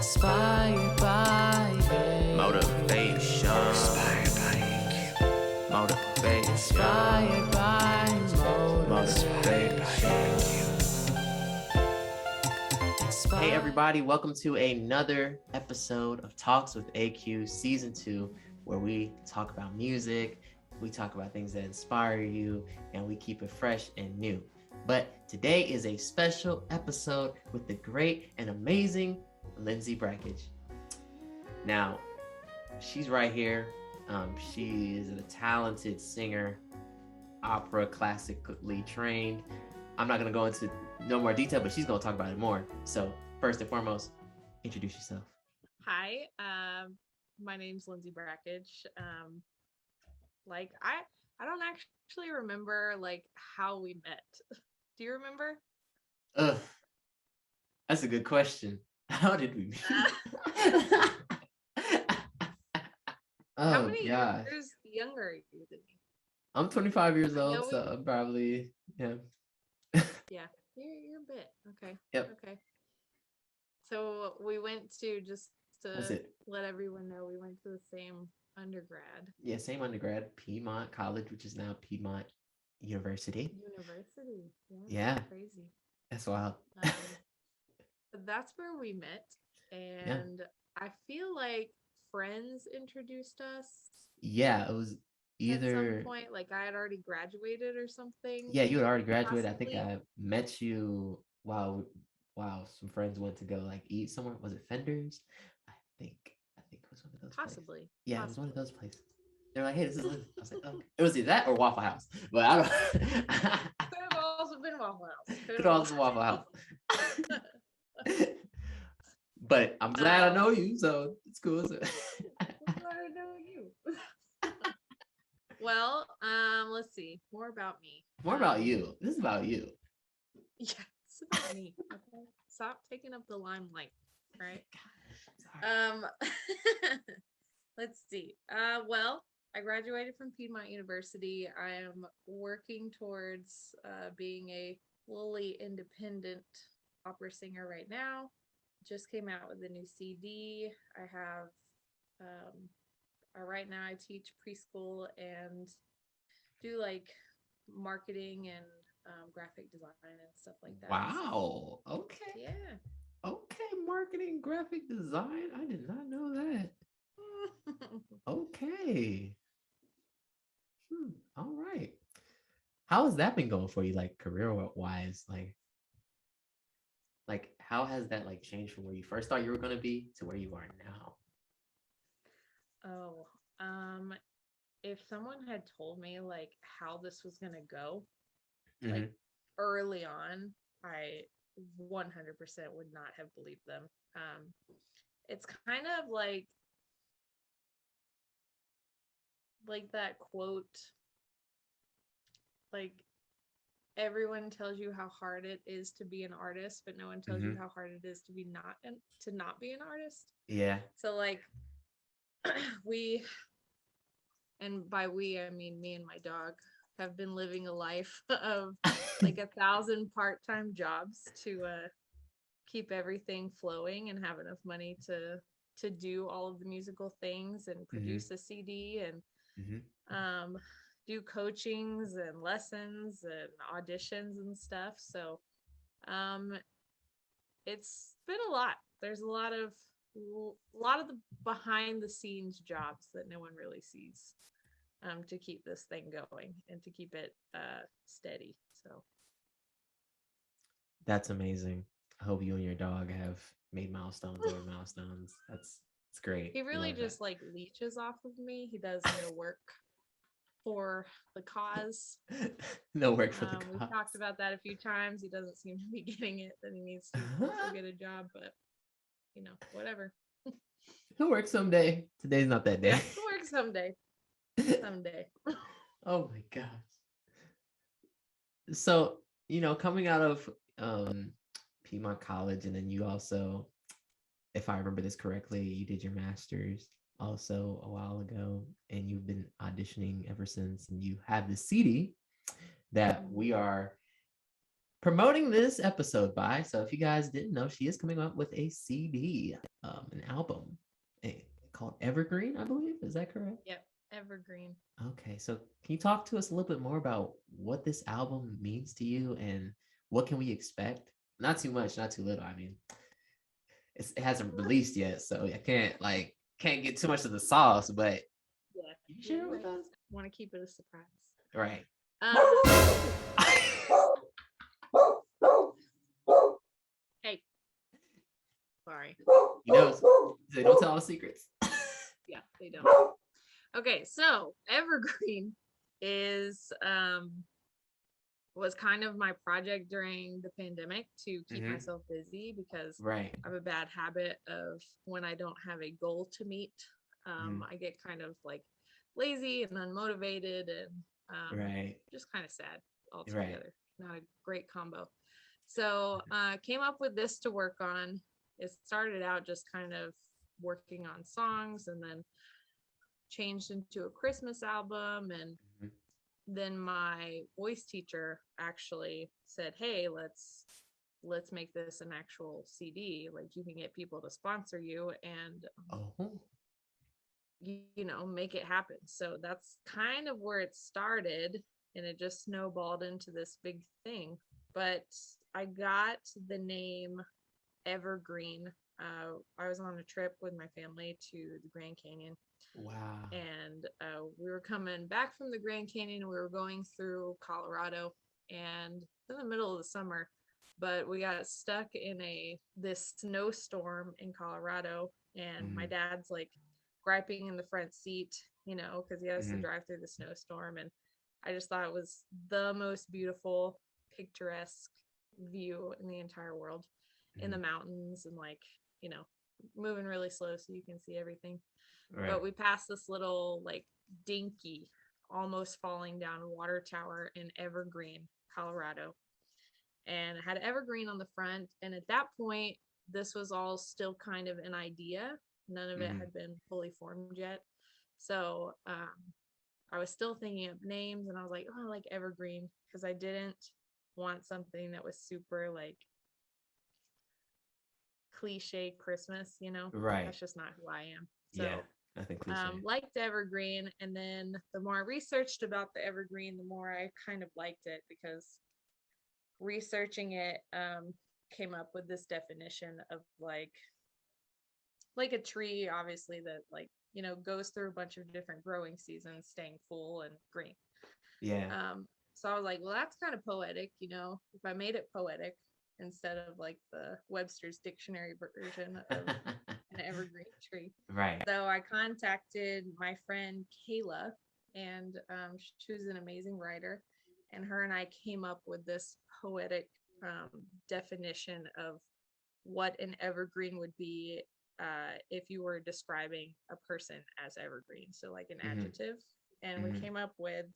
Inspired by Motivation. Inspired by Motivation. Inspired by Motivation. Hey everybody, welcome to another episode of Talks with AQ Season 2, where we talk about music, we talk about things that inspire you, and we keep it fresh and new. But today is a special episode with the great and amazing Lindsey Brakhage. Now, she's right here. She is a talented singer, opera classically trained. I'm not going to go into no more detail, but she's going to talk about it more. So first and foremost, introduce yourself. Hi, my name's Lindsey Brakhage. I don't actually remember how we met. Do you remember? That's a good question. How did we meet? How many years younger are you than me? I'm 25 years old, so I'm probably Yeah, you're a bit. Okay. Yep. Okay. So we went to let everyone know we went to the same undergrad. Yeah, same undergrad, Piedmont College, which is now Piedmont University. Yeah. Crazy. That's wild. But that's where we met, and I feel like friends introduced us. Yeah, it was either at some point, I had already graduated or something. Yeah, you had already graduated. Possibly. I think I met you while some friends went to go eat somewhere. Was it Fender's? I think it was one of those. Possibly. Places. Yeah, it was one of those places. They're like, "Hey, this is Liz." I was like, "Oh, it was either that or Waffle House." But I don't. Could have also been Waffle House. Could also Waffle House. But I'm glad I know you, so it's cool. I'm glad I know you. Well, let's see. More about me. More about you. This is about you. Yeah, it's about me. Okay. Stop taking up the limelight, right? Let's see. Well, I graduated from Piedmont University. I am working towards being a fully independent opera singer right now. Just came out with a new CD. I have right now I teach preschool and do marketing and graphic design and stuff like that. Wow. Okay. Yeah. Okay, marketing, graphic design. I did not know that. Okay. All right. How has that been going for you, career wise? Like how has that changed from where you first thought you were going to be to where you are now? Oh, if someone had told me how this was gonna go, early on, I 100% would not have believed them. It's kind of like that quote, everyone tells you how hard it is to be an artist, but no one tells you how hard it is to not be an artist. Yeah. So we, and by we I mean me and my dog, have been living a life of 1,000 part-time jobs to keep everything flowing and have enough money to do all of the musical things and produce a CD and do coachings and lessons and auditions and stuff. So it's been a lot. There's a lot of the behind the scenes jobs that no one really sees to keep this thing going and to keep it steady. So that's amazing. I hope you and your dog have made milestones over milestones. It's great. He really just leeches off of me. He does no work for the cause. No work for the cause. We've talked about that a few times. He doesn't seem to be getting it, that he needs to go get a job, but whatever. He'll work someday. Today's not that day. Yeah, he'll work someday. Someday. Oh my gosh. So, coming out of Piedmont College, and then you also, if I remember this correctly, you did your master's also a while ago, and you've been auditioning ever since, and you have the CD that we are promoting this episode by. So if you guys didn't know, she is coming up with a CD, an album called Evergreen, I believe. Is that correct? Yep, Evergreen. Okay, so can you talk to us a little bit more about what this album means to you and what can we expect? Not too much, not too little. I mean, it hasn't released yet, so I can't get too much of the sauce, but Yeah, you share it with us? Want to keep it a surprise. Right. Hey, sorry. You know, they don't tell all the secrets. Yeah, they don't. Okay, so Evergreen is was kind of my project during the pandemic to keep myself busy because right. I have a bad habit of when I don't have a goal to meet, I get kind of like lazy and unmotivated and right. just kind of sad altogether. Right. Not a great combo. So came up with this to work on. It started out just kind of working on songs and then changed into a Christmas album. And then my voice teacher actually said, hey, let's make this an actual CD. Like you can get people to sponsor you and you know, make it happen. So that's kind of where it started, and it just snowballed into this big thing. But I got the name Evergreen. I was on a trip with my family to the Grand Canyon. Wow. And we were coming back from the Grand Canyon. We were going through Colorado, and in the middle of the summer, but we got stuck in this snowstorm in Colorado, and my dad's like griping in the front seat, you know, because he has to drive through the snowstorm. And I just thought it was the most beautiful, picturesque view in the entire world, in the mountains, and like, you know, moving really slow so you can see everything. Right. But we passed this little like dinky, almost falling down water tower in Evergreen, Colorado. And it had Evergreen on the front. And at that point, this was all still kind of an idea. None of it had been fully formed yet. So I was still thinking of names, and I was like, oh, I like Evergreen, because I didn't want something that was super like cliche Christmas, you know? Right. That's just not who I am. So yeah, nothing cliche. Liked Evergreen, and then the more I researched about the Evergreen, the more I kind of liked it, because researching it came up with this definition of like a tree, obviously, that like, you know, goes through a bunch of different growing seasons, staying full and green. Yeah. So I was like, well, that's kind of poetic, you know, if I made it poetic instead of like the Webster's dictionary version of an evergreen tree. Right. So I contacted my friend Kayla, and she was an amazing writer, and her and I came up with this poetic definition of what an evergreen would be if you were describing a person as evergreen. So like an adjective. And we came up with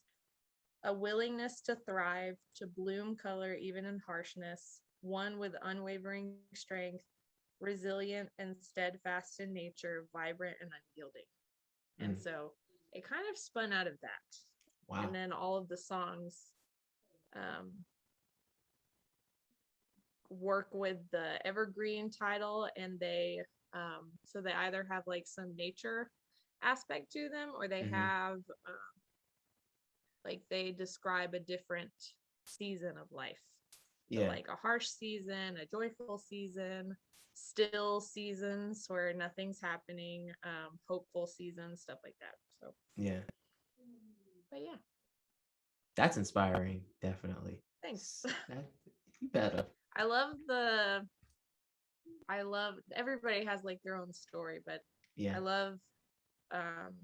a willingness to thrive, to bloom color even in harshness, one with unwavering strength, resilient and steadfast in nature, vibrant and unyielding. And so it kind of spun out of that. Wow. And then all of the songs work with the evergreen title, and they so they either have like some nature aspect to them, or they have like they describe a different season of life. So like a harsh season, a joyful season, still seasons where nothing's happening, hopeful seasons, stuff like that. So but yeah, that's inspiring. Definitely. Thanks. You better. I love everybody has like their own story, but I love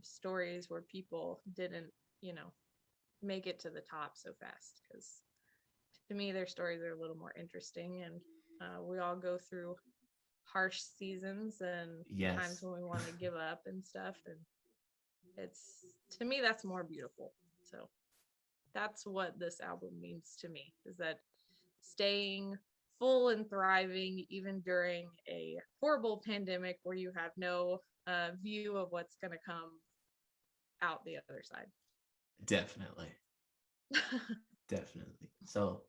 stories where people didn't, you know, make it to the top so fast, because to me their stories are a little more interesting. And we all go through harsh seasons and times when we want to give up and stuff, and it's, to me, that's more beautiful. So that's what this album means to me, is that staying full and thriving even during a horrible pandemic where you have no view of what's going to come out the other side. Definitely. Definitely. So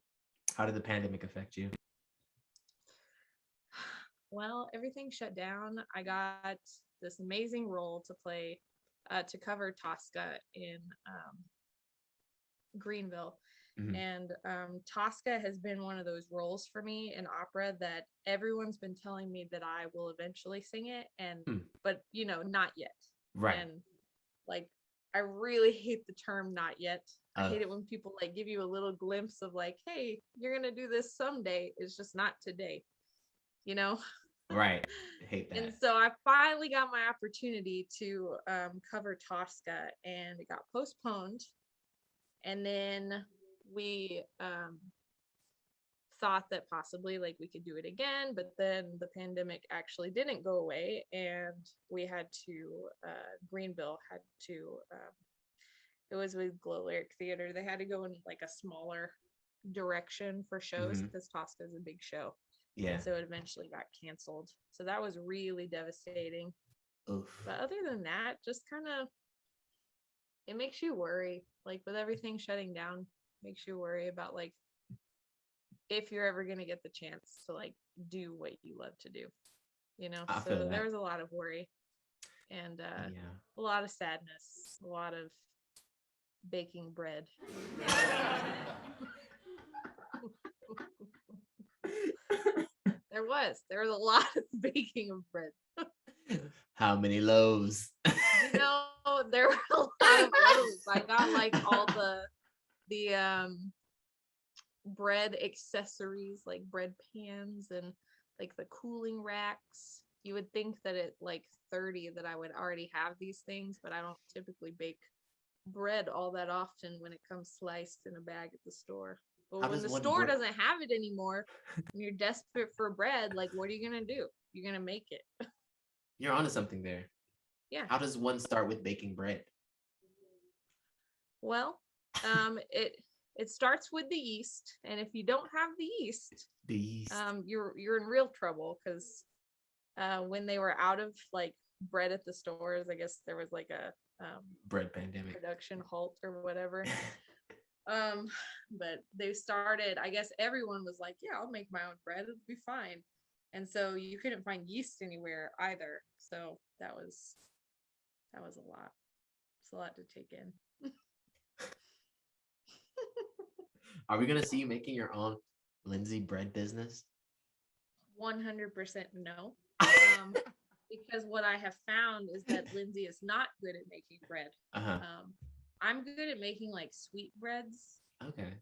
How did the pandemic affect you? Well, everything shut down. I got this amazing role to play, to cover Tosca in Greenville. Mhm. And Tosca has been one of those roles for me in opera that everyone's been telling me that I will eventually sing it, and but not yet. Right. And like, I really hate the term "not yet." I hate it when people like give you a little glimpse of like, "Hey, you're gonna do this someday." It's just not today, you know. Right. I hate that. And so I finally got my opportunity to cover Tosca, and it got postponed. And then we thought that possibly like we could do it again, but then the pandemic actually didn't go away, and we had to Greenville had to it was with Glow Lyric Theater. They had to go in like a smaller direction for shows because Tosca is a big show. Yeah. And so it eventually got canceled. So that was really devastating. Oof. But other than that, just kind of, it makes you worry. Like with everything shutting down, makes you worry about like if you're ever going to get the chance to like do what you love to do, I so feel that. there was a lot of worry and a lot of sadness, a lot of baking bread. There was a lot of baking of bread. How many loaves? There were a lot of loaves. I got like all the bread accessories, like bread pans and like the cooling racks. You would think that at like 30 that I would already have these things, but I don't typically bake bread all that often when it comes sliced in a bag at the store. But when the store doesn't have it anymore and you're desperate for bread, like what are you gonna do? You're gonna make it. You're onto something there. Yeah. How does one start with baking bread? Well, it starts with the yeast, and if you don't have the yeast, you're in real trouble because when they were out of like bread at the stores, I guess there was like a bread pandemic, production halt or whatever. But they started, I guess everyone was like, yeah, I'll make my own bread, it'll be fine. And so you couldn't find yeast anywhere either. So that was a lot. It's a lot to take in. Are we gonna see you making your own Lindsey bread business? 100% no. Because what I have found is that Lindsey is not good at making bread. I'm good at making like sweet breads. Okay.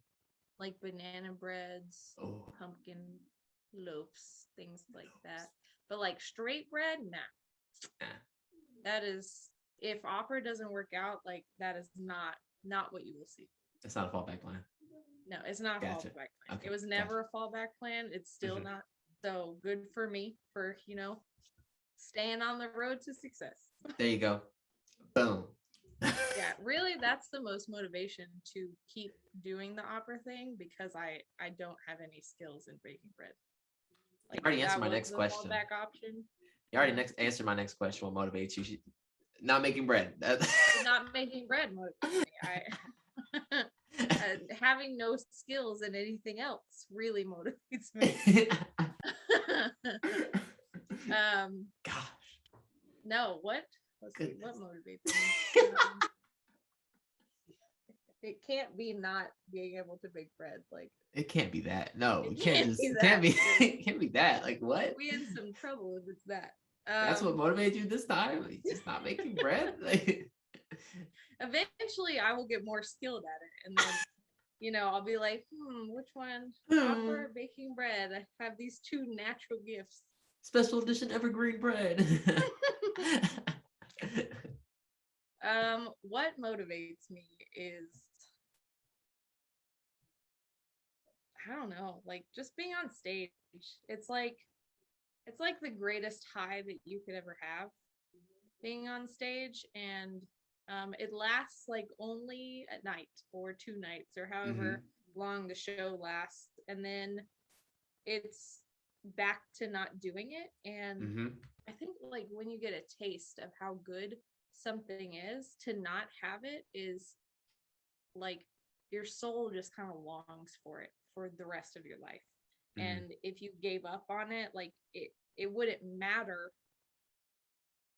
Like banana breads, pumpkin loaves, things like that. But like straight bread, nah. That is, if opera doesn't work out, like that is not what you will see. It's not a fallback plan. No, it's not a fallback plan. Okay, it was never a fallback plan. It's still not. So good for me for, staying on the road to success. There you go. Boom. Yeah, really, that's the most motivation to keep doing the opera thing, because I don't have any skills in baking bread. Like, you already answered my next question. Fallback option. You already answered my next question. What motivates you? Not making bread. Not making bread motivates me. Having no skills in anything else really motivates me. Gosh. No, what? Let's see, what motivates me? It can't be not being able to bake bread. Like, it can't be that. No, it can't be that. Like, what? We in some trouble if it's that. That's what motivated you this time? Like, just not making bread? Like, eventually I will get more skilled at it, and then I'll be like, which one? Opera or baking bread? I have these two natural gifts. Special edition evergreen bread. What motivates me is, I don't know, like just being on stage. It's like the greatest high that you could ever have, being on stage, and it lasts like only a night or 2 nights or however long the show lasts, and then it's back to not doing it. And I think like when you get a taste of how good something is, to not have it is like your soul just kind of longs for it for the rest of your life. Mhm. And if you gave up on it, like it wouldn't matter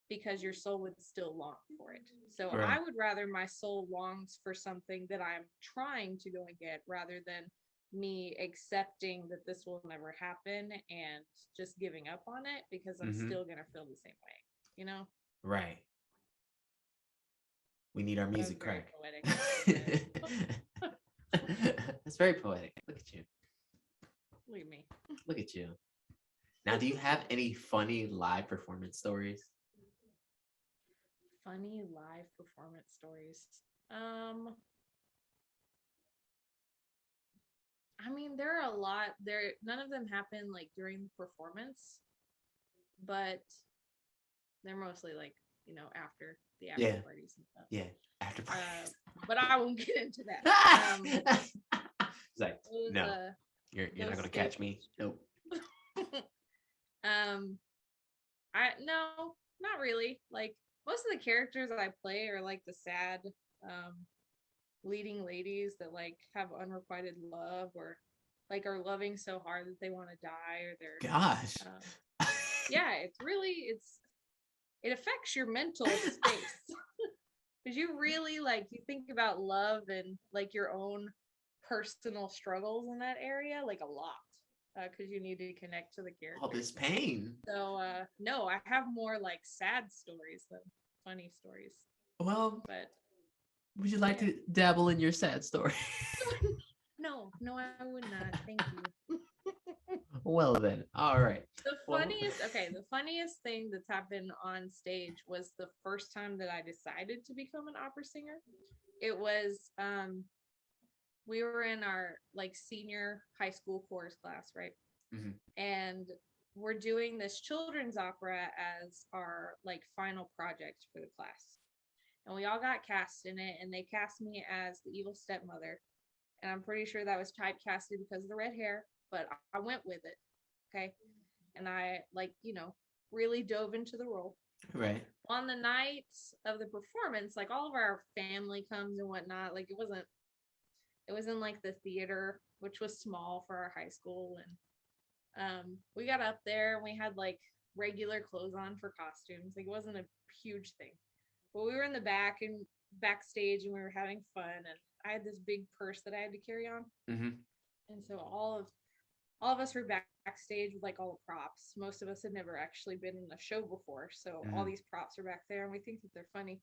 because your soul would still long for it. So Right. I would rather my soul longs for something that I'm trying to go and get rather than me accepting that this will never happen and just giving up on it because I'm Mhm. still going to feel the same way, you know? Right. We need our That was music very crack. poetic. That's very poetic. Look at you. Look at me. Look at you. Now, do you have any funny live performance stories? Funny live performance stories. I mean, there are a lot. There, none of them happen like during the performance, but they're mostly like after the after Yeah. parties and stuff. Yeah. After parties. But I won't get into that. It's like, Those, no, you're not those gonna catch me. staples. Nope. No, not really. Like most of the characters I play are like the sad leading ladies that like have unrequited love or like are loving so hard that they want to die or they're Gosh. yeah, it affects your mental space because you really like you think about love and like your own personal struggles in that area like a lot because you need to connect to the character. All this pain. So no, I have more like sad stories than funny stories. Well, But would you like to dabble in your sad story? no, I would not. Thank you. Well then, all right. The funniest thing that's happened on stage was the first time that I decided to become an opera singer. It was we were in our like senior high school chorus class, right? Mhm. And we're doing this children's opera as our like final project for the class. And we all got cast in it, and they cast me as the evil stepmother. And I'm pretty sure that was typecasted because of the red hair, but I went with it. Okay. And I like, really dove into the role. Right. On the night of the performance, like all of our family comes and whatnot. Like it was in like the theater, which was small for our high school. And we got up there and we had like regular clothes on for costumes. Like it wasn't a huge thing. But we were in the backstage and we were having fun. And I had this big purse that I had to carry on. Mm-hmm. And so all of us were backstage with like all the props. Most of us had never actually been in a show before. So all these props are back there and we think that they're funny.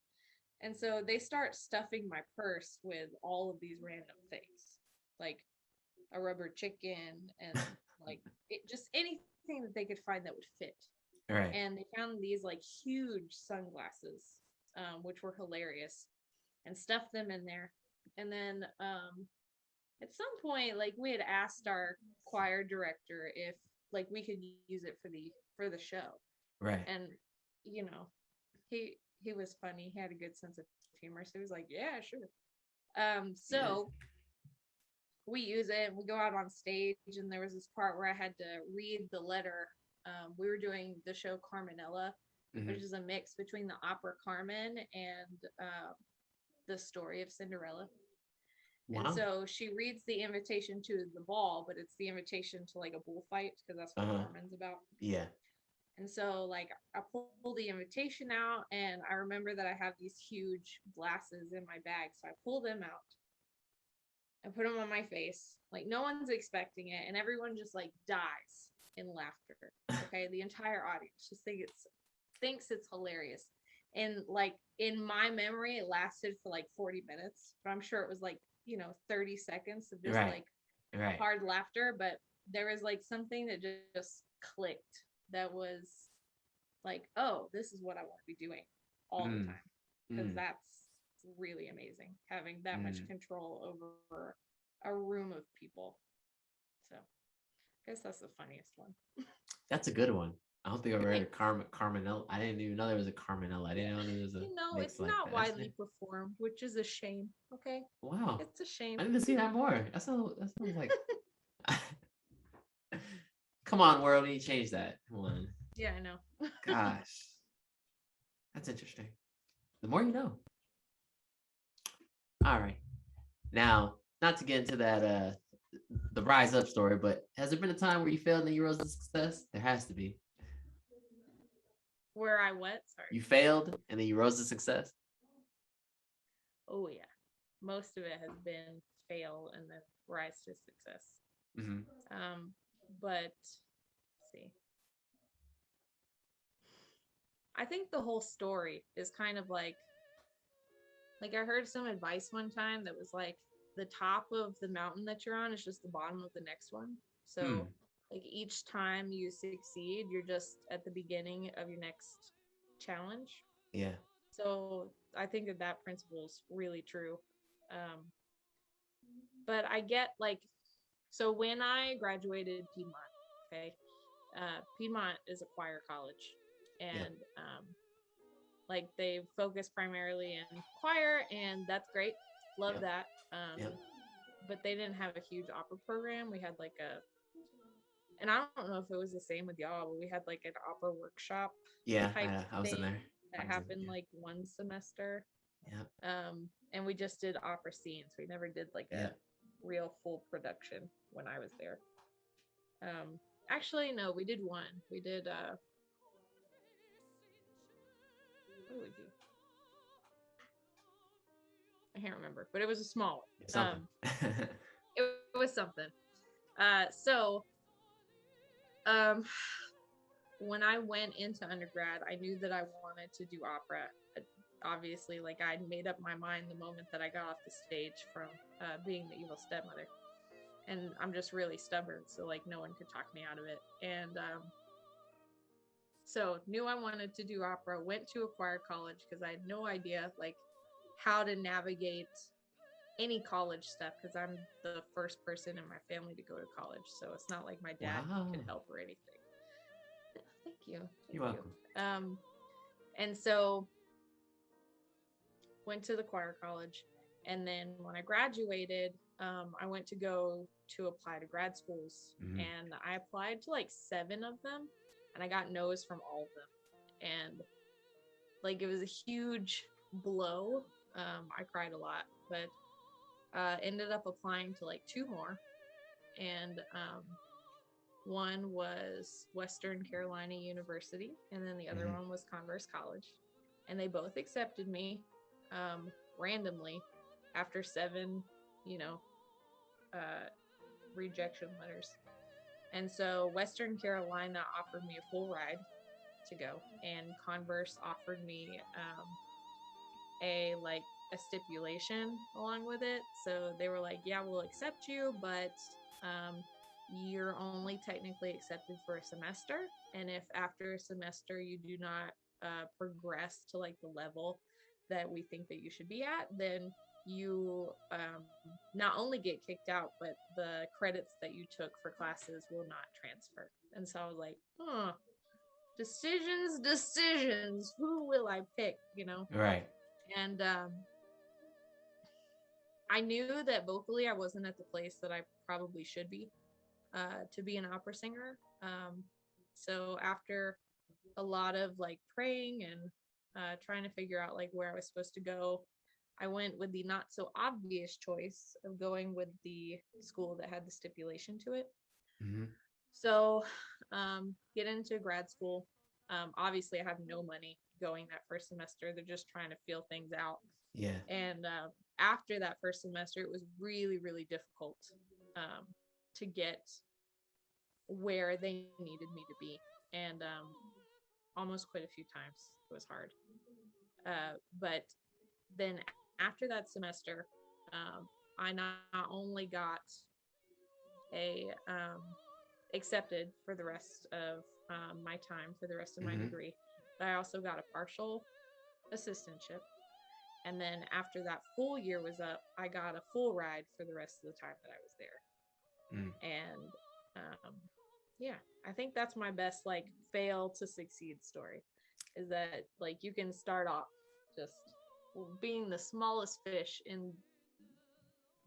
And so they start stuffing my purse with all of these random things, like a rubber chicken and like just anything that they could find that would fit. Right. And they found these like huge sunglasses, which were hilarious, and stuffed them in there. And then at some point, like we had asked our choir director if like we could use it for the show. Right. And he was funny. He had a good sense of humor. So he was like, yeah, sure. So we use it and we go out on stage, and there was this part where I had to read the letter. We were doing the show Carmenella, which is a mix between the opera Carmen and the story of Cinderella. Wow. And so she reads the invitation to the ball, but it's the invitation to like a bullfight because that's what Carmen's about. Yeah. And so like I pull the invitation out, and I remember that I have these huge glasses in my bag. So I pull them out and put them on my face. Like no one's expecting it, and everyone just like dies in laughter. Okay. The entire audience just thinks it's hilarious. And like in my memory, it lasted for like 40 minutes, but I'm sure it was like 30 seconds of just like hard laughter. But there was like something that just clicked that was like, oh, this is what I want to be doing all the time, because that's really amazing, having that much control over a room of people. So I guess that's the funniest one. That's a good one. I don't think I've heard of Carmenella. I didn't even know there was a Carmenella. I didn't know there was a. It's like not widely performed, which is a shame. Okay. Wow. It's a shame. I need to see that more. That sounds like. Come on, world, we need to change that. Come on. Yeah, I know. Gosh, that's interesting. The more you know. All right. Now, not to get into that the rise up story, but has there been a time where you failed and then you rose to success? There has to be. Where I what? Sorry. You failed and then you rose to success. Oh yeah. Most of it has been fail and then rise to success. Mm-hmm. But let's see. I think the whole story is kind of like I heard some advice one time that was like the top of the mountain that you're on is just the bottom of the next one. So like each time you succeed, you're just at the beginning of your next challenge. Yeah. So I think that principle is really true. But I get so when I graduated Piedmont, okay, Piedmont is a choir college, and they focus primarily in choir, and that's great. Love that. But they didn't have a huge opera program. We had and I don't know if it was the same with y'all, but we had an opera workshop. Yeah, type I was in there. That happened one semester. Yeah. And we just did opera scenes. We never did a real full production when I was there. Actually, no, we did one. We did what did we do? I can't remember, but it was a small one. Something. It was something. When I went into undergrad, I knew that I wanted to do opera. Obviously, I made up my mind the moment that I got off the stage from being the evil stepmother. And I'm just really stubborn, so no one could talk me out of it. And so knew I wanted to do opera, went to a choir college because I had no idea how to navigate any college stuff because I'm the first person in my family to go to college. So it's not like my dad could help or anything. Thank you. You're welcome. And so went to the choir college. And then when I graduated, I went to go to apply to grad schools. And I applied to 7 of them. And I got no's from all of them. And it was a huge blow. I cried a lot. But ended up applying to 2 more. And one was Western Carolina University, and then the other one was Converse College. And they both accepted me randomly after 7, rejection letters. And so Western Carolina offered me a full ride to go, and Converse offered me a stipulation along with it. So they were like, yeah, we'll accept you, but you're only technically accepted for a semester. And if after a semester you do not progress to the level that we think that you should be at, then you not only get kicked out, but the credits that you took for classes will not transfer. And so I was like, decisions, who will I pick, Right. And I knew that vocally I wasn't at the place that I probably should be to be an opera singer. So after a lot of praying and trying to figure out where I was supposed to go, I went with the not so obvious choice of going with the school that had the stipulation to it. So get into grad school. Obviously I have no money going that first semester. They're just trying to feel things out. Yeah. And after that first semester, it was really, really difficult to get where they needed me to be. And almost quit a few times. It was hard. But then after that semester, I not only got accepted for the rest of my time, for the rest of my degree, but I also got a partial assistantship. And then after that full year was up, I got a full ride for the rest of the time that I was there. And yeah, I think that's my best fail to succeed story, is that you can start off just being the smallest fish in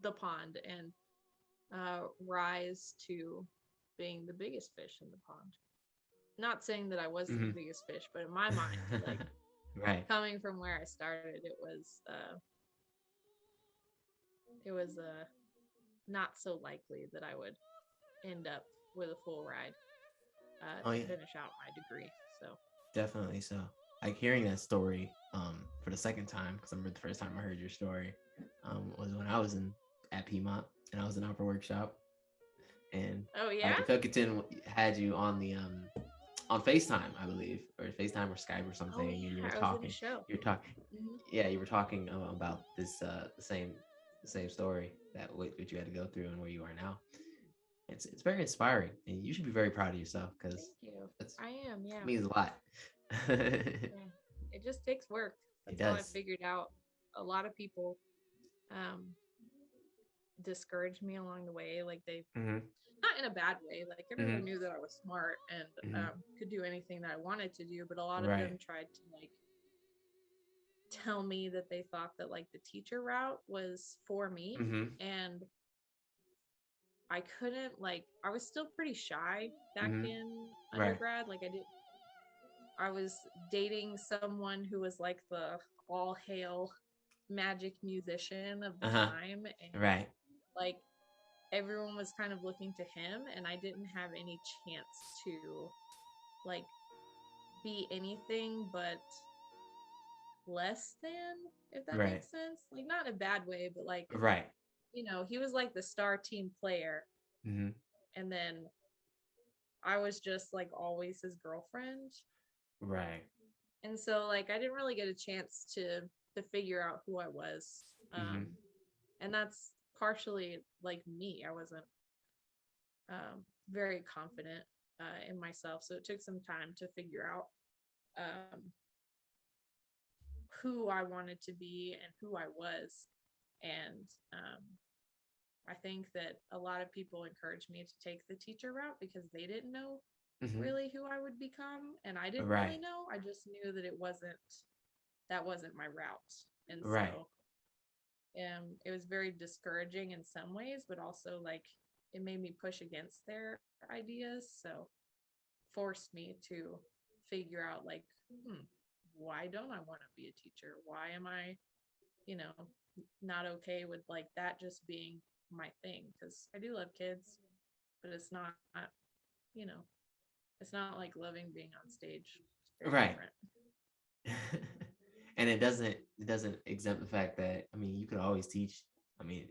the pond and rise to being the biggest fish in the pond. Not saying that I was the biggest fish, but in my mind, right, coming from where I started, it was not so likely that I would end up with a full ride Oh to yeah, finish out my degree. So definitely. So like hearing that story for the second time, because I remember the first time I heard your story was when I was in at Piedmont and I was in Opera Workshop, and oh yeah, like Pilkington had you on FaceTime, I believe, or FaceTime or Skype or something, oh and you yeah, were I was in a talking. show. You're talking. Hmm. Yeah, you were talking about this the same story that what you had to go through and where you are now. It's very inspiring, and you should be very proud of yourself because Thank you. that's I am, yeah. means a lot. It Yeah. It just takes work. That's how I does. figured out. A lot of people um discouraged me along the way. Like they, Hmm. not in a bad way. Like Hmm. everyone knew that I was smart and Hmm. could do anything that I wanted to do, but a lot of Right. them tried to like tell me that they thought that like the teacher route was for me, Hmm. and I couldn't, like, I was still pretty shy back Hmm. in Right. undergrad. Like I was dating someone who was like the all hail magic musician of the Uh-huh. time, and Right. like everyone was kind of looking to him, and I didn't have any chance to like be anything but less than, if that Right. makes sense. Like not in a bad way, but like, Right. he was like the star team player, Hmm. and then I was just like always his girlfriend. Right. And so like I didn't really get a chance to figure out who I was. Hmm. And that's partially like me. I wasn't very confident in myself, so it took some time to figure out um, who I wanted to be and who I was. And I think that a lot of people encouraged me to take the teacher route because they didn't know Hmm. really who I would become, and I didn't really Right. know. I just knew that that wasn't my route. And Right. so it was very discouraging in some ways, but also like it made me push against their ideas. So forced me to figure out like, why don't I want to be a teacher? Why am I, you know, not okay with like that just being my thing? Because I do love kids, but it's not, you know, it's not like loving being on stage. It's very Right. different. And it doesn't exempt the fact that I mean you could always teach. I mean,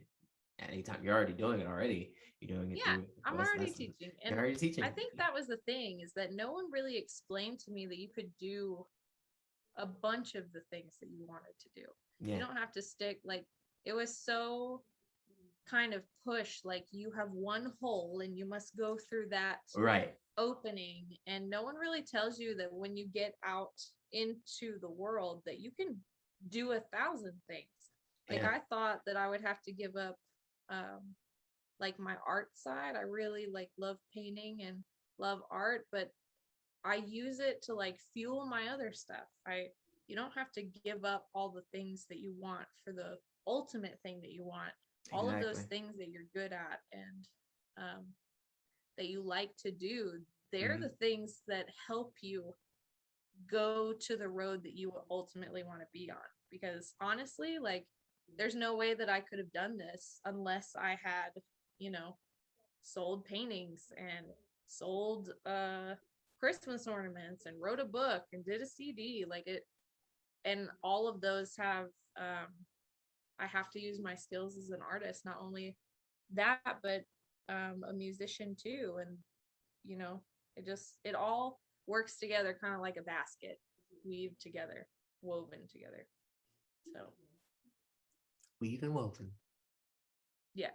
at any time you're already doing it already. You're doing it Yeah, through I'm voice already lessons. teaching. You're And already I teaching. think that was the thing, is that no one really explained to me that you could do a bunch of the things that you wanted to do. You Yeah. don't have to stick, like, it was so kind of push, like you have one hole and you must go through that Right. opening, and no one really tells you that when you get out into the world that you can do 1,000 things. Like Yeah. I thought that I would have to give up um like my art side. I really like love painting and love art, but I use it to like fuel my other stuff. You don't have to give up all the things that you want for the ultimate thing that you want. All of those Exactly. things that you're good at and um, that you like to do, they're Hmm. the things that help you go to the road that you ultimately want to be on. Because honestly, like, there's no way that I could have done this unless I had, you know, sold paintings and sold Christmas ornaments and wrote a book and did a CD. Like it, and all of those have um I have to use my skills as an artist, not only that, but a musician too. And it all works together, kind of like a basket, weave together, woven together. So Weave and woven. yeah.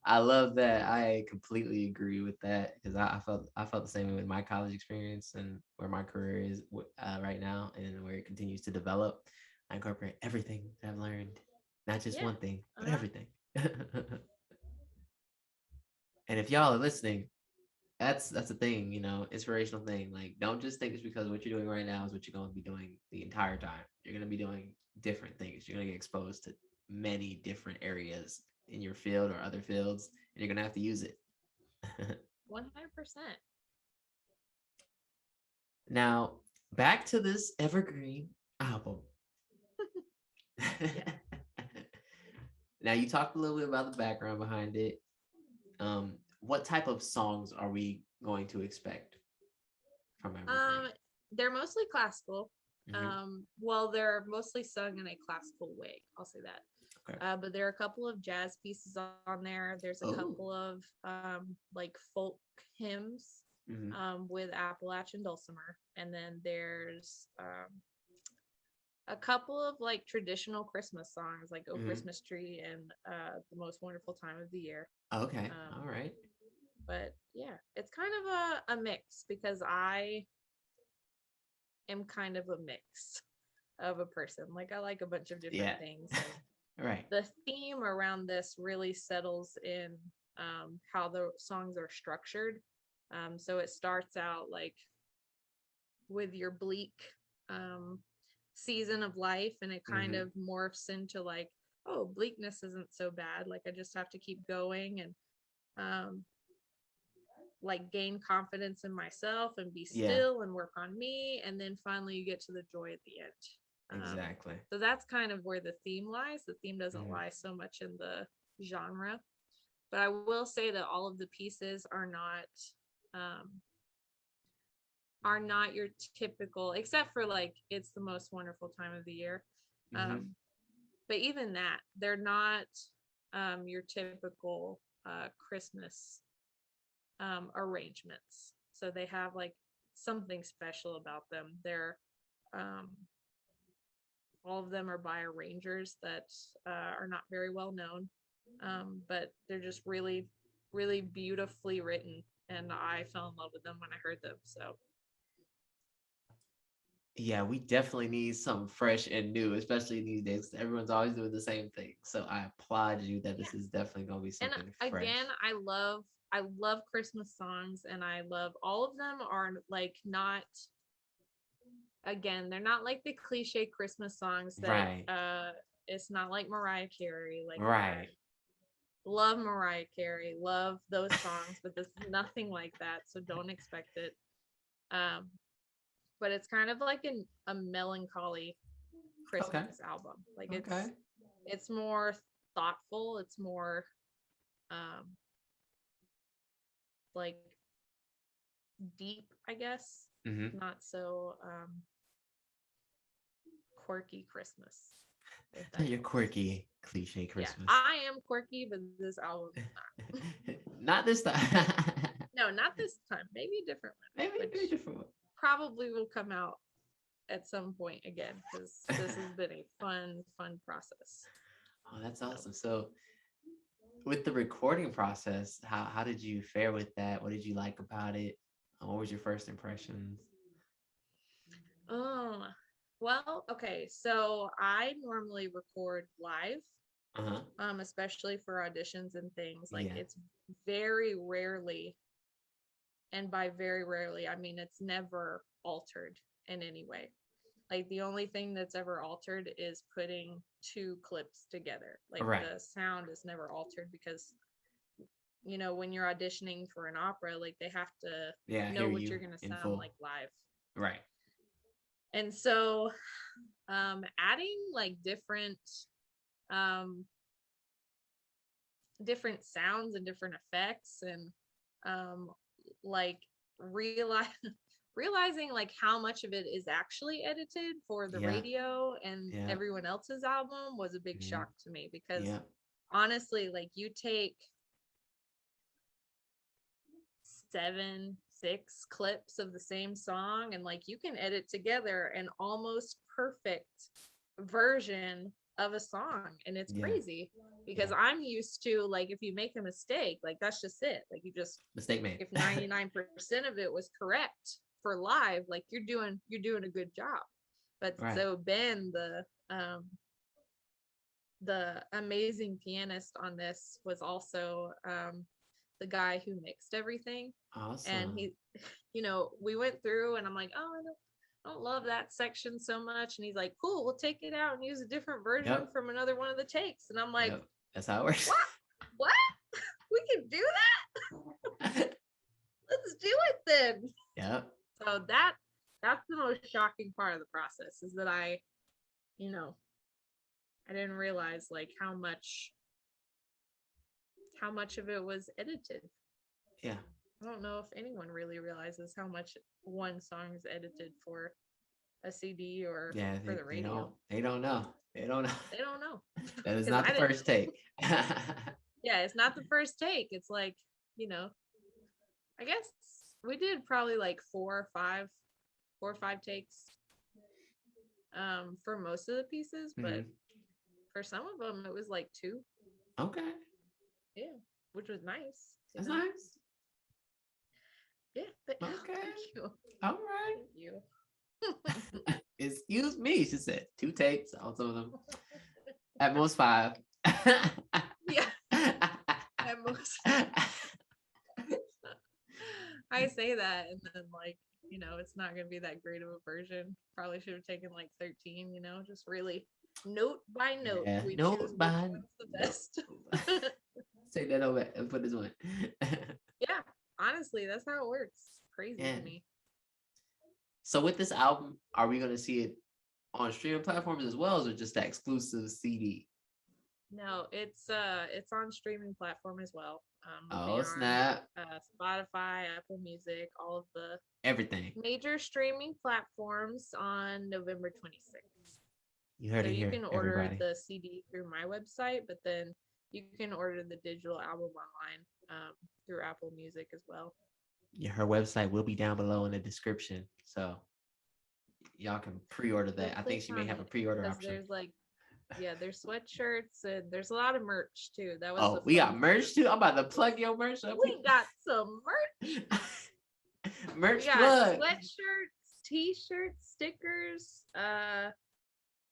I love that. I completely agree with that because I felt the same way with my college experience and where my career is right now and where it continues to develop. I incorporate everything that I've learned, not just Yeah. one thing, but Uh-huh. everything. And if y'all are listening, that's the thing, inspirational thing. Like, don't just think it's because what you're doing right now is what you're going to be doing the entire time. You're going to be doing different things. You're going to get exposed to many different areas in your field or other fields, and you're going to have to use it. 100%. Now, back to this Evergreen album. Yeah. Now you talked a little bit about the background behind it. What type of songs are we going to expect from Evergreen? They're mostly classical. Mhm. Well, they're mostly sung in a classical way. I'll say that. Okay. But there are a couple of jazz pieces on there. There's a Oh. couple of like folk hymns Mhm. with Appalachian dulcimer, and then there's a couple of like traditional Christmas songs, like "Oh Mhm. Christmas Tree" and "The Most Wonderful Time of the Year." Okay. Um, All right. but yeah, it's kind of a mix because I am kind of a mix of a person. Like I like a bunch of different Yeah. things. Right. The theme around this really settles in how the songs are structured. So it starts out like with your bleak um, season of life, and it kind Mhm. of morphs into like, oh, bleakness isn't so bad. Like I just have to keep going and um, like gain confidence in myself and be Yeah. still and work on me. And then finally you get to the joy at the end. Exactly. So that's kind of where the theme lies. The theme doesn't Mhm. lie so much in the genre, but I will say that all of the pieces um, are not your typical, except for like "It's the Most Wonderful Time of the Year." Mhm. Um, but even that, they're not your typical Christmas arrangements. So they have like something special about them. They're um, all of them are by arrangers that are not very well known, but they're just really, really beautifully written. And I fell in love with them when I heard them. So, Yeah, we definitely need something fresh and new, especially these days. 'Cause everyone's always doing the same thing. So I applaud you that this yeah. is definitely going to be And something again, fresh. I love Christmas songs, and I love all of them are like not, again, they're not like the cliche Christmas songs that Right. it's not like Mariah Carey. Like I Right. love Mariah Carey, love those songs, but this is nothing like that, so don't expect it. Um, but it's kind of like a melancholy Okay. Christmas album. Like Okay. it's more thoughtful, it's more um like deep, I guess. Mhm. Not so quirky Christmas, if that Your helps. quirky cliche Yeah, Christmas. I am quirky, but this album is not. Not this time. No, not this time. Maybe a different one, Maybe which a different one. probably will come out at some point again because this has been a fun process. Oh, that's So, awesome. So with the recording process, how did you fare with that? What did you like about it? What was your first impressions? oh, well, okay. So I normally record live, Uh-huh. especially for auditions and things. Like Yeah. it's very rarely, and by very rarely, I mean it's never altered in any way. Like the only thing that's ever altered is putting two clips together. Like Right. the sound is never altered because when you're auditioning for an opera, like they have to Yeah, I know hear what you you're going to in sound full. like live. Right. And so adding like um different sounds and different effects, and um like realize realizing like how much of it is actually edited for the Yeah. radio and Yeah. everyone else's album was a big Mhm. shock to me because Yeah. honestly, like you take 6 clips of the same song and like you can edit together an almost perfect version of a song, and it's Yeah. crazy because Yeah. I'm used to like if you make a mistake, like that's just it. Like you just, Mistake made. if 99% of it was correct for live, like you're doing a good job. But Right. so Ben, the amazing pianist on this, was also the guy who mixed everything. And Awesome. he, we went through and I'm like, oh, I don't love that section so much. And he's like, cool, we'll take it out and use a different version Yep. from another one of the takes. And I'm like, Yep. That's how it works. what? What? We can do that? Let's do it then. Yep. So that's the most shocking part of the process, is that I didn't realize like how much how much of it was edited. Yeah. I don't know if anyone really realizes how much one song is edited for a CD or Yeah, for the radio. they don't know. They don't know. They don't know. That is 'Cause not I the didn't first know. take. Yeah, it's not the first take. It's like, you know, I guess we did probably like four or five takes for most of the pieces, but Mhm. for some of them it was like two. Okay. Yeah, which was nice. That's nice. Yeah, Okay. thank you. All right. Thank you. Excuse me, she said. 2 takes on some of them. At most 5. Yeah, at most. I say that and then like, you know, it's not gonna be that great of a version. Probably should have taken like 13, you know, just really note by note. Yeah, We note choose which by one's the best. Say that over and put this one. Yeah, honestly, that's how it works. Crazy Yeah. to me. So with this album, are we gonna see it on streaming platforms as well, or just that exclusive CD? No, it's on streaming platform as well. It'll be Oh on snap! Spotify, Apple Music, all of the Everything. major streaming platforms on November 26th. You heard So it you here, can order everybody. the CD through my website, but then you can order the digital album online through Apple Music as well. Yeah, her website will be down below in the description, so y'all can pre-order So that. I think click she may on have a it, pre-order 'cause option. there's like, yeah, there's sweatshirts and there's a lot of merch too. That was Oh, the we got fun merch thing. too. I'm about to plug your merch up. We got some merch. Merch We got plug. sweatshirts, t-shirts, stickers.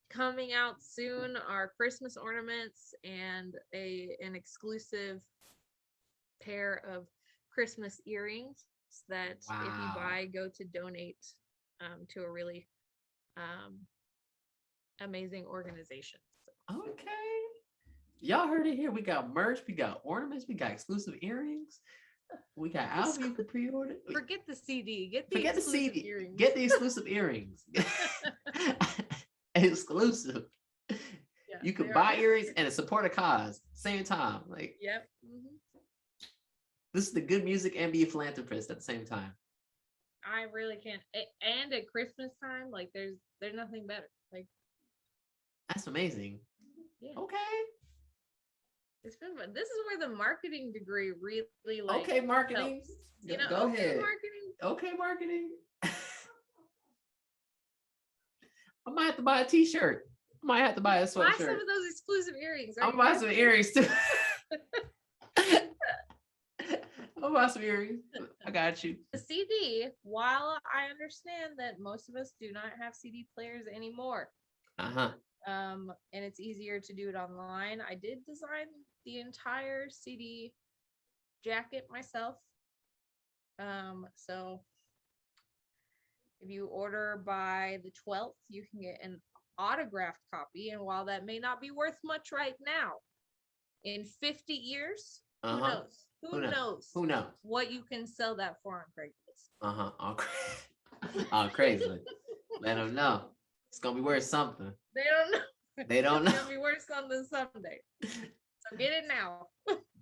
Coming out soon are Christmas ornaments and an exclusive pair of Christmas earrings that if you Wow. buy go to donate to a really amazing organization. So, Okay. Y'all heard it here. We got merch, we got ornaments, we got exclusive earrings. We got album you can pre-order. forget the CD. Get the Forget the exclusive CD. earrings. Get the exclusive earrings. Exclusive. Yeah, You can they buy are. earrings and support a cause. Same time. Like Yep. Mhm. this is the good music and be a philanthropist at the same time. I really can't. And at Christmas time, like there's nothing better. Like That's amazing. yeah, Okay. it's been fun. This is where the marketing degree really like Okay, marketing. helps. You know, Go okay, ahead. marketing. Okay, marketing. I might have to buy a t-shirt. I might have to buy a Buy some sweatshirt. of those exclusive earrings. I'm gonna buy some earrings too. I'm gonna buy some earrings. I got you. The CD, while I understand that most of us do not have CD players anymore, Uh-huh. and it's easier to do it online, I did design the entire CD jacket myself. So if you order by the 12th, you can get an autographed copy. And while that may not be worth much right now, in 50 years, who Uh-huh. knows? Who knows Who knows? what you can sell that for on Craigslist? Uh-huh. On Craigslist. Let them know. It's gonna be worth something. They don't know. They don't It's know. gonna be worth something someday. So get it now.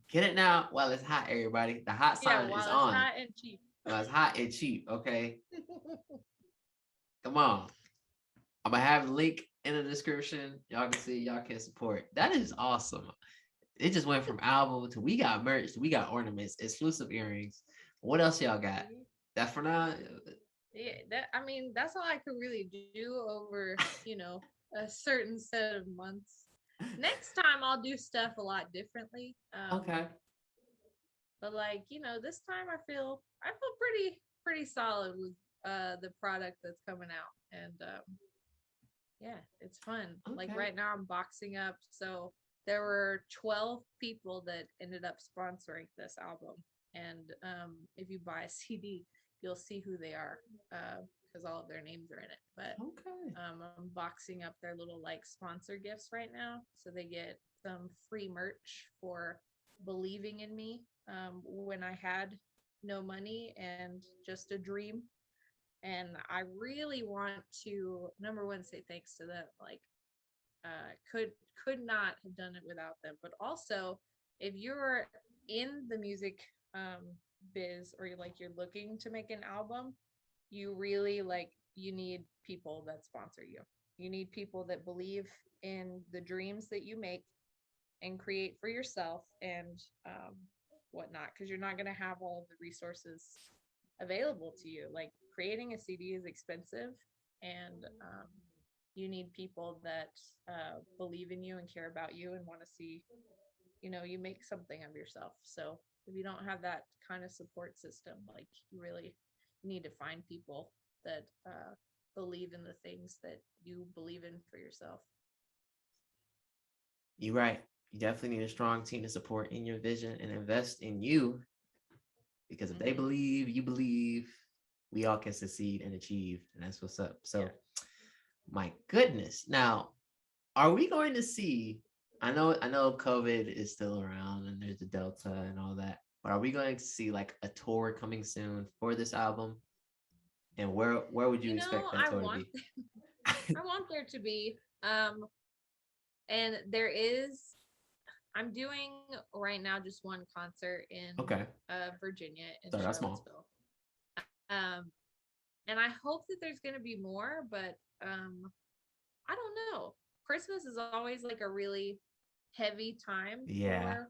Get it now while it's hot, everybody. The hot Yeah, sign while is it's on. hot and cheap. While it's hot and cheap, okay? Come on. I'm gonna have a link in the description. Y'all can see, y'all can support. That is awesome. It just went from album to we got merch, to we got ornaments, exclusive earrings. What else y'all got? That for now? Yeah, that's all I could really do over, a certain set of months. Next time I'll do stuff a lot differently. Okay. But this time I feel pretty solid with the product that's coming out. And yeah, it's fun. Like Okay. right now I'm boxing up. So there were 12 people that ended up sponsoring this album. And if you buy a CD, you'll see who they are because all of their names are in it. But Okay. I'm boxing up their little sponsor gifts right now. So they get some free merch for believing in me when I had no money and just a dream. And I really want to, number one, say thanks to them. Could not have done it without them. But also, if you're in the music biz, or you're looking to make an album, you really you need people that sponsor you. You need people that believe in the dreams that you make and create for yourself and whatnot, because you're not going to have all of the resources available to you. Like creating a CD is expensive, and you need people that believe in you and care about you and want to see, you make something of yourself. So if you don't have that kind of support system, like you really need to find people that believe in the things that you believe in for yourself. You're right. You definitely need a strong team to support in your vision and invest in you, because if they believe, you believe, we all can succeed and achieve, and that's what's up. So yeah. My goodness. Now, are we going to see, I know COVID is still around and there's the Delta and all that, but are we going to see like a tour coming soon for this album? And where would you expect that tour to be? I want there to be. And there is, I'm doing right now just one concert in Virginia in Charlottesville. And I hope that there's going to be more, but I don't know. Christmas is always like a really heavy time for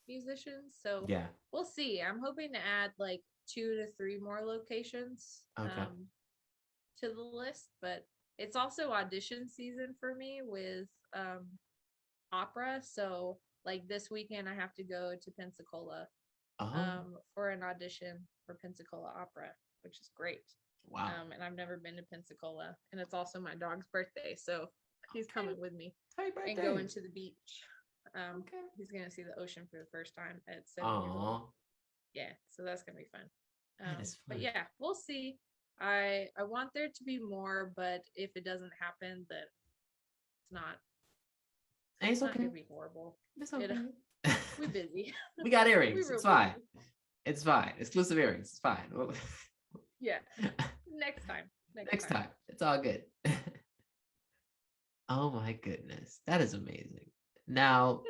musicians. So we'll see. I'm hoping to add like 2 to 3 more locations to the list, but it's also audition season for me with opera. So like this weekend I have to go to Pensacola for an audition for Pensacola Opera, which is great. Wow. And I've never been to Pensacola, and it's also my dog's birthday, so he's coming with me and going to the beach. He's gonna see the ocean for the first time at 7 years old. Yeah, so that's gonna be fun. Fun. But yeah, we'll see. I want there to be more, but if it doesn't happen, then it's not. It's okay. Not gonna be horrible. It's okay. We're busy. We got earrings. It's fine. It's fine. Exclusive earrings. It's fine. Yeah. Next time. Next time. It's all good. Oh my goodness. That is amazing. Now,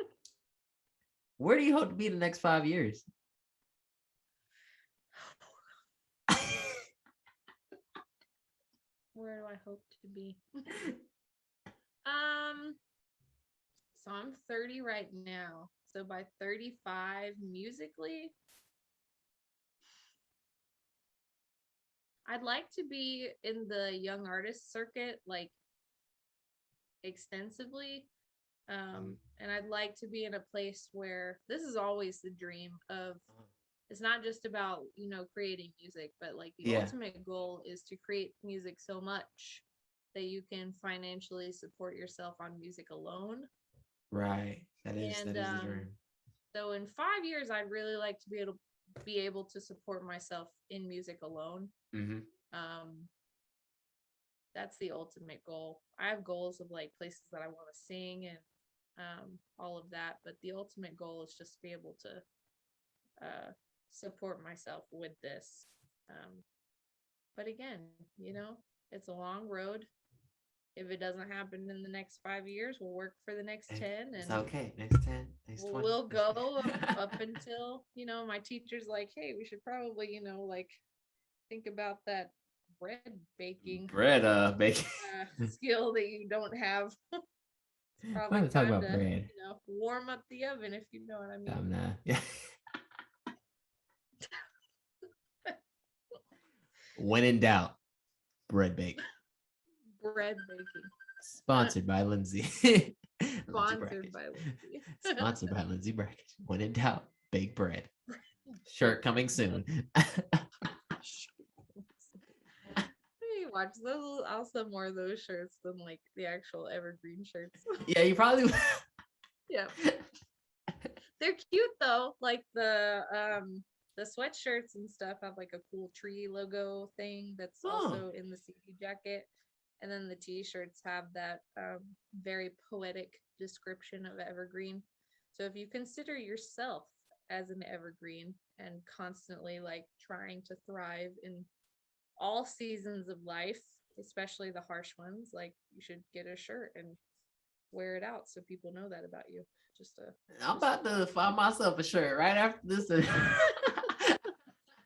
where do you hope to be in the next 5 years? Where do I hope to be? So I'm 30 right now. So by 35 musically, I'd like to be in the young artist circuit, like extensively. And I'd like to be in a place where this is always the dream of, it's not just about, creating music, but like the ultimate goal is to create music so much that you can financially support yourself on music alone. Right. That is the dream. So in 5 years, I'd really like to be able to support myself in music alone. That's the ultimate goal. I have goals of like places that I want to sing and all of that, but the ultimate goal is just to be able to support myself with this. But again, it's a long road. If it doesn't happen in the next 5 years, we'll work for the next 10. And it's okay. Next 10, next 20. We'll go up until, my teacher's like, hey, we should probably, think about that bread baking. Skill that you don't have. It's probably time to bread. Warm up the oven, if you know what I mean. Yeah. When in doubt, bread bake. Bread baking. Sponsored by Lindsey. Sponsored by Lindsey. Sponsored by Lindsey Brakhage. When in doubt, bake bread. Shirt coming soon. Watch those. I'll sell more of those shirts than like the actual Evergreen shirts. Yeah, you probably. Yeah, they're cute though. Like the sweatshirts and stuff have like a cool tree logo thing that's also in the CD jacket, and then the t-shirts have that very poetic description of Evergreen. So if you consider yourself as an evergreen and constantly like trying to thrive in all seasons of life, especially the harsh ones, like you should get a shirt and wear it out so people know that about you. Just I'm about to find myself a shirt right after this.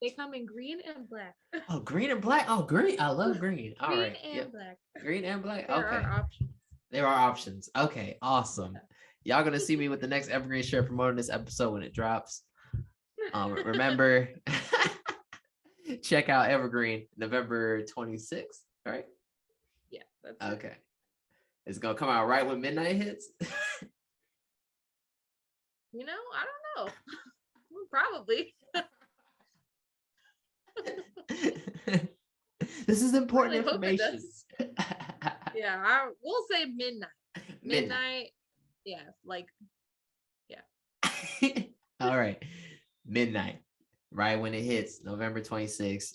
they come in green and black. Oh, green and black. Oh, green. I love green. All Green right. and Yep. black. Green and black. There Okay. are options. There are options. Okay. Awesome. Y'all gonna see me with the next Evergreen shirt promoting this episode when it drops. Remember, check out Evergreen November 26th. Right? Yeah. That's okay. It's gonna come out right when midnight hits. You know, I don't know. Probably. This is important I really hope it information. does. Yeah, we'll say midnight. Midnight. Yeah, like, yeah. All right. Midnight. Right when it hits November 26th.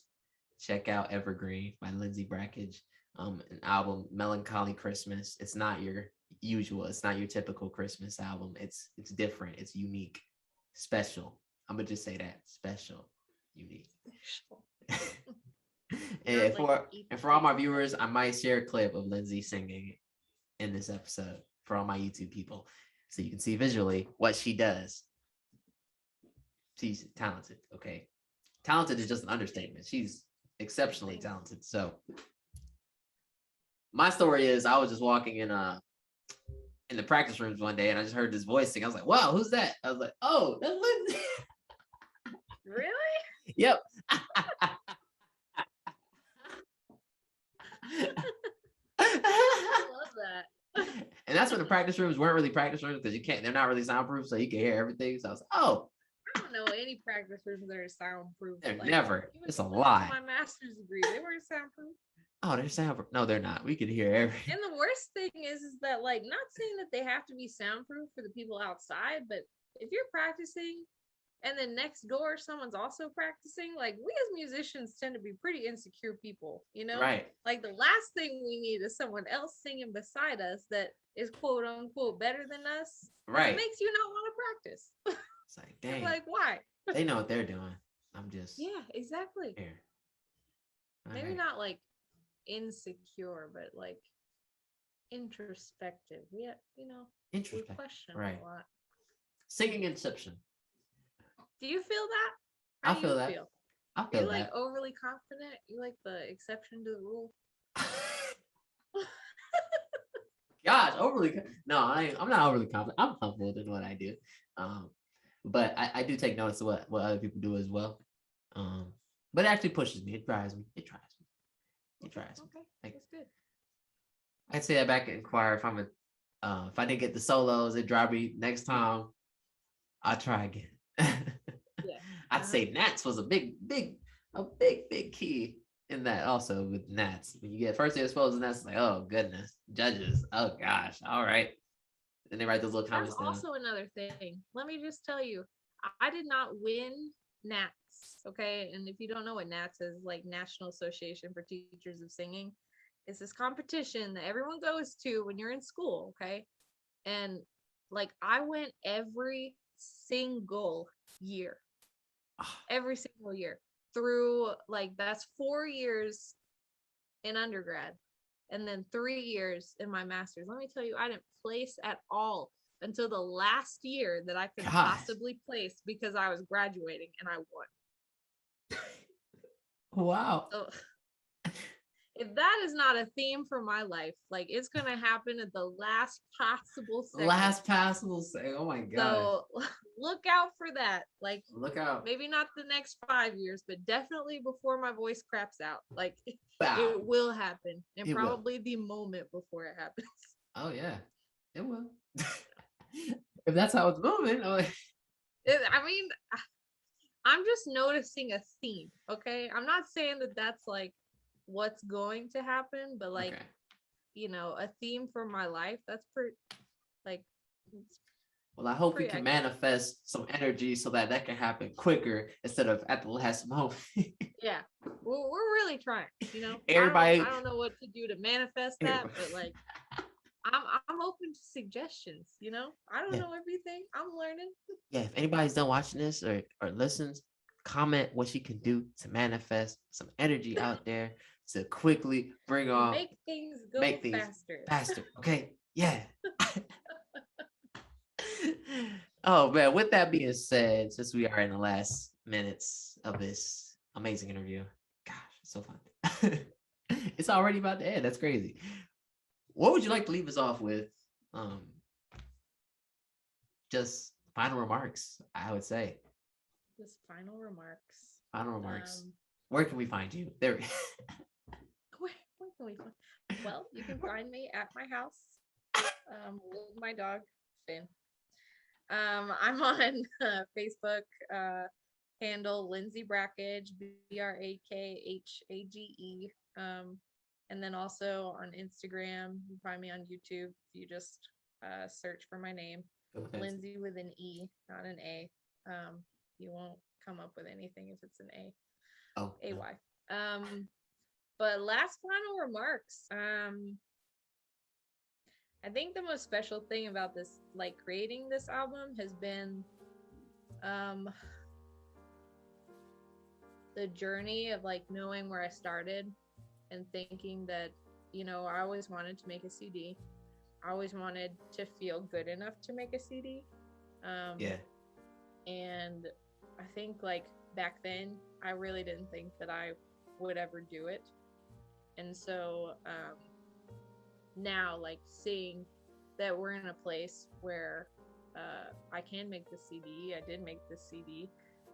Check out Evergreen by Lindsey Brakhage. An album, Melancholy Christmas. It's not your usual, it's not your typical Christmas album. It's different, it's unique, special. I'm gonna just say that. Special, unique. And for all my viewers, I might share a clip of Lindsey singing in this episode for all my YouTube people, so you can see visually what she does. She's talented. Okay, talented is just an understatement. She's exceptionally talented. So my story is, I was just walking in the practice rooms one day, and I just heard this voice sing. I was like, "Wow, who's that?" I was like, "Oh, that's Lindsey." Really? Yep. I love that. And that's when the practice rooms weren't really practice rooms, because they're not really soundproof, so you can hear everything. So I was like, "Oh, I don't know any practice rooms that are soundproof. they're Like, never. even It's a when I lie. did my master's degree, they weren't soundproof. Oh, they're soundproof. No, they're not. We could hear everything." And the worst thing is that, like, not saying that they have to be soundproof for the people outside, but if you're practicing and then next door someone's also practicing, like, we as musicians tend to be pretty insecure people, you know? Right. Like, the last thing we need is someone else singing beside us that is quote unquote better than us. Right. It makes you not want to practice. It's like, dang. Like, why? They know what they're doing. I'm just Yeah, exactly. here. All Maybe right. not like insecure, but like introspective. Yeah, you know, we Interesting. question Right. a lot. Singing Inception. Do you feel that? I do feel you that. I Are feel you like that. overly confident? You like the exception to the rule? Gosh, no, I'm not overly confident. I'm comfortable in what I do. But I do take notice of what other people do as well. But it actually pushes me. It drives me. It drives me. It drives me. Okay, Like, that's good. I'd say that back in choir. If I didn't get the solos, it drive me. Next time, I'll try again. Yeah. I'd say Nats was a big key in that also with Nats. When you get first day exposed and Nats, like, oh goodness, judges, oh gosh, all right. And they write those little comments That's down. also another thing. Let me just tell you, I did not win NATS. Okay. And if you don't know what NATS is, like National Association for Teachers of Singing, it's this competition that everyone goes to when you're in school. Okay. And like, I went every single year through, like, that's 4 years in undergrad and then 3 years in my master's. Let me tell you, I didn't place at all until the last year that I could possibly place, because I was graduating and I won. Wow. So, if that is not a theme for my life, like, it's gonna happen at the last possible second. Oh my god. So look out for that. Like, Look out. maybe not the next 5 years, but definitely before my voice craps out. Like, Wow. it will happen, and It will. probably the moment before it happens. Oh yeah, it will. If that's how it's moving. I mean, I'm just noticing a theme. Okay, I'm not saying that that's like what's going to happen, but like, okay. you know, a theme for my life. That's pretty, like, Well, I hope we can manifest some energy so that can happen quicker instead of at the last moment. Yeah, we're really trying, you know. Everybody, I don't know what to do to manifest that, but like, I'm open to suggestions, you know. I don't know everything. I'm learning. Yeah, if anybody's done watching this or listens, comment what she can do to manifest some energy out there to quickly bring on Make things go faster. Okay. Yeah. Oh man, with that being said, since we are in the last minutes of this amazing interview, gosh, it's so fun. It's already about to end. That's crazy. What would you like to leave us off with? Um, just final remarks, I would say. Just final remarks. Final remarks. Where can we find you? There. Where can we find? Well, you can find me at my house with my dog Finn. I'm on Facebook handle Lindsey Brakhage, Brakhage. And then also on Instagram, you can find me on YouTube. You just search for my name, Lindsey with an E, not an A. You won't come up with anything if it's an A. Oh, AY. But last final remarks. I think the most special thing about this, like creating this album, has been the journey of like knowing where I started and thinking that, you know, I always wanted to make a CD. I always wanted to feel good enough to make a CD. Yeah. And I think like back then, I really didn't think that I would ever do it. And so now, like seeing that we're in a place where I can make the CD, I did make the CD,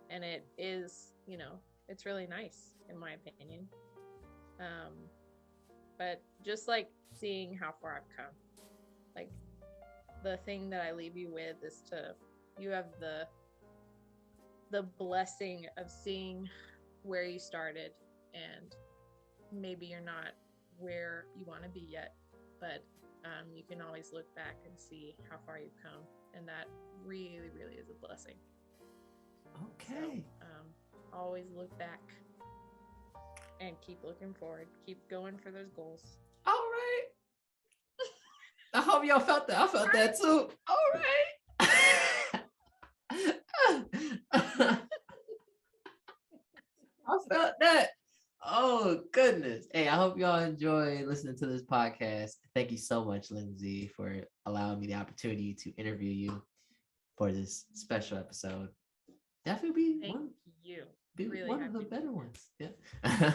and it is, you know, it's really nice in my opinion. But just like seeing how far I've come, like the thing that I leave you with is you have the blessing of seeing where you started, and maybe you're not where you want to be yet, but you can always look back and see how far you've come, and that really, really is a blessing. Okay. So, always look back and keep looking forward. Keep going for those goals. All right. I hope y'all felt that. I felt that too. All right. I felt that. Oh goodness. Hey, I hope y'all enjoy listening to this podcast. Thank you so much, Lindsey, for allowing me the opportunity to interview you for this special episode. Definitely be one of the better ones. Yeah. One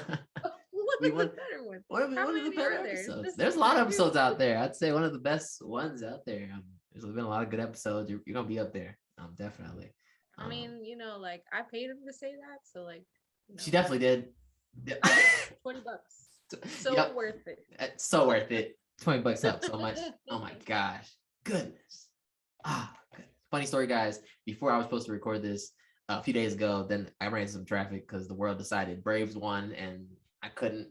of the better ones. One of the better episodes. There's a lot of episodes out there. I'd say one of the best ones out there. There's been a lot of good episodes. You're gonna be up there. Definitely. I mean, you know, like I paid him to say that, so like. You know. She definitely did. $20. So worth it. So worth it. $20 helps so much. Oh my gosh. Goodness. Goodness. Funny story, guys. Before I was supposed to record this a few days ago, then I ran into some traffic because the world decided Braves won and I couldn't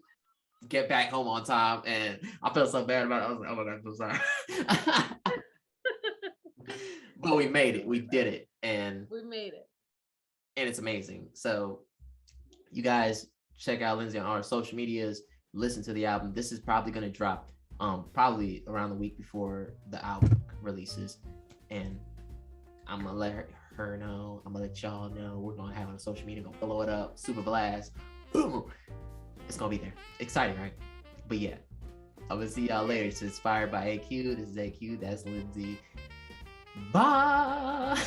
get back home on time, and I felt so bad about it. I was like, oh my God, I'm so sorry. But we made it. We did it. And we made it. And it's amazing. So you guys check out Lindsey on our social medias, listen to the album. This is probably going to drop probably around the week before the album releases. And I'm going to let her know. I'm going to let y'all know. We're going to have it on social media. Going to blow it up. Super blast. Boom. It's going to be there. Exciting, right? But yeah, I'm going to see y'all later. It's Inspired by AQ. This is AQ. That's Lindsey. Bye.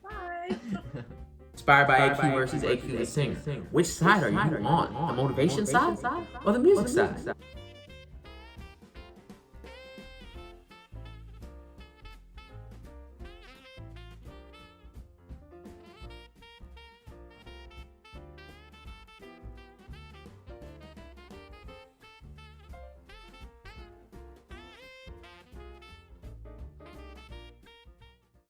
Bye. Inspired by AQ versus AQ the singer. Which side are you on? The motivation side or the music side?